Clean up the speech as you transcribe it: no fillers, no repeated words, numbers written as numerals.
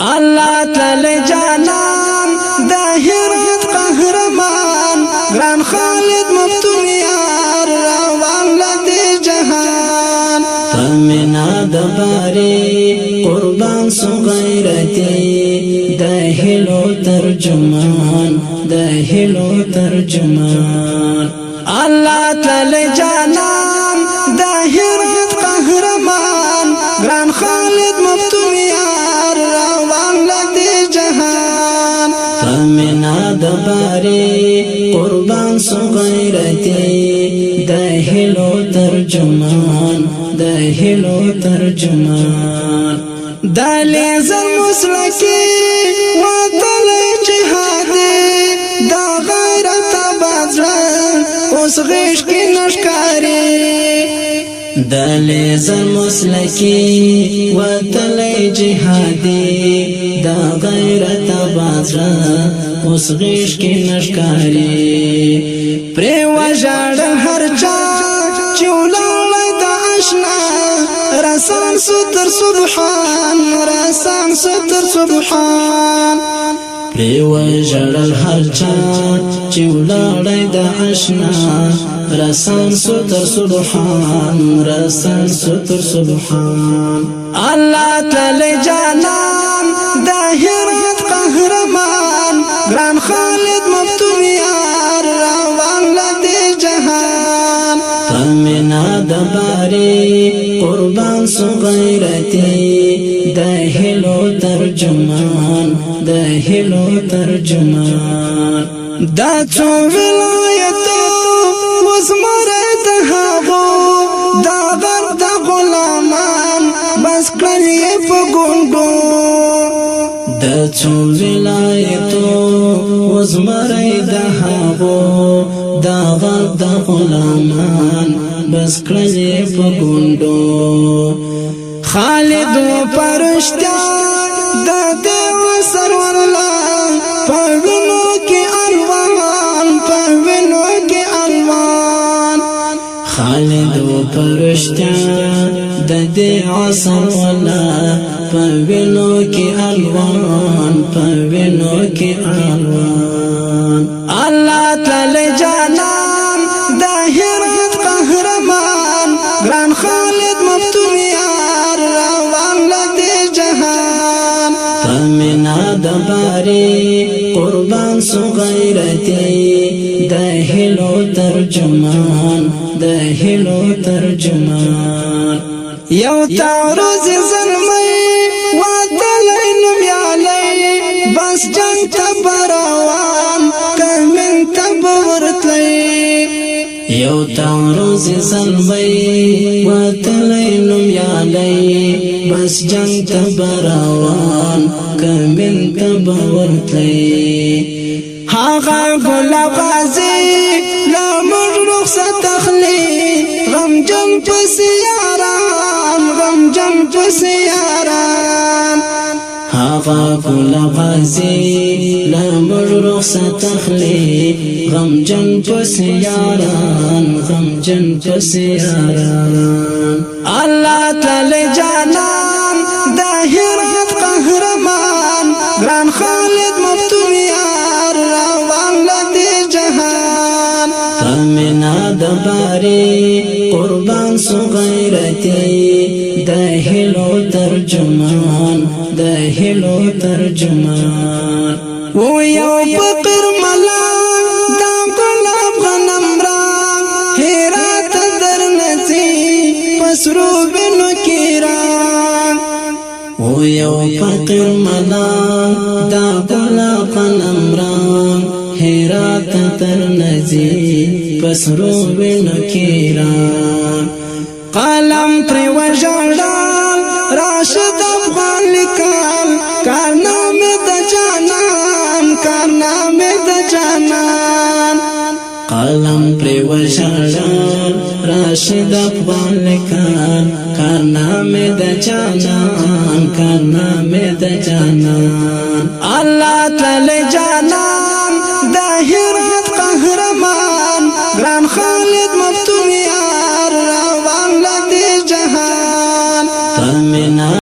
الله تعالی جانان د هرات قهرمان ګران خالد مفتون یار روان لدی جهان تمنا د باری قربان سو غیرتی د هلو ترجمان د هلو ترجمان الله تعالی جانان د هرات قهرمان ګران خالد مفتون یار روان لدی جهان تمنا د باری قربان سو غیرتی د هلو ترجمان د هلو ترجمان دالی زر مسلکی وطن جهادی دا غیرت بازران اس غیش کی نشکاری دالی زر مسلکی وطن جهادی دا غیرت بازران اس غیش کی نشکاری پری وجاڑن هر چا چولالی دا اشنا رسان ستر سبحان رسان ستر سبحان پریو جړل هر چا چې ولاړی د آشنا رسان ستر سبحان رسان ستر سبحان الله تعالی جانان د هرات قهرمان ګران خالد مفتون یار روان لدی جهان تمنا د باری قربان سو غیرتی د هلو ترجمان د هلو ترجمان دا څو ولایتو وزمره د هغو دا درد د غلامان بس کړی په ګونګو دا څو ولایتو وزمره د هغو دا درد د غلامان بس کړی په ګوندو خالد و پرشتیا د دیو سرور الله پوینو کې الوان پوینو کې الوان خالد و پرشتیا د دیو سرور الله پوینو کې الوان پوینو کې الوان الله تعالی جانان د هرات قهرمان ګران خالد مفتون یار روان لدی جهان تمنا د باری قربان سو غیرتی د هلو ترجمان د هلو ترجمان یو تعرض زلمی وطلی نمیالی بس جنگ تبروان کمین تبورتلی یو تعرض زلمی وطلی نمیالی بس جنگ تبروان کمین تبورتلی هاغا گل غازی لامر رخصت تخلی غم جم پسیاران غم جم پسیاران هاغا گل غازی لامر رخصت تخلی غم جم پسیاران غم جم پسیاران الله تعالی جانان د هرات قهرمان ګران خالد مفتون یار روان لدی جهان تمنا د باری قربان سو غیرتی د هلو ترجمان د هلو ترجمان و یو فقر ملا دا گلاب غنم را هرات در نزی پسرو بنو کیران و یو فقر ملا دا گلاب غنم را هرات در نزی پسرو بنو کیران قلم پر وجړل راشد افغان لیکل کارنامه د جانان کارنامه د جانان قلم پر وجړل راشد افغان لیکل کارنامه د جانان کارنامه د جانان الله تعالی جانان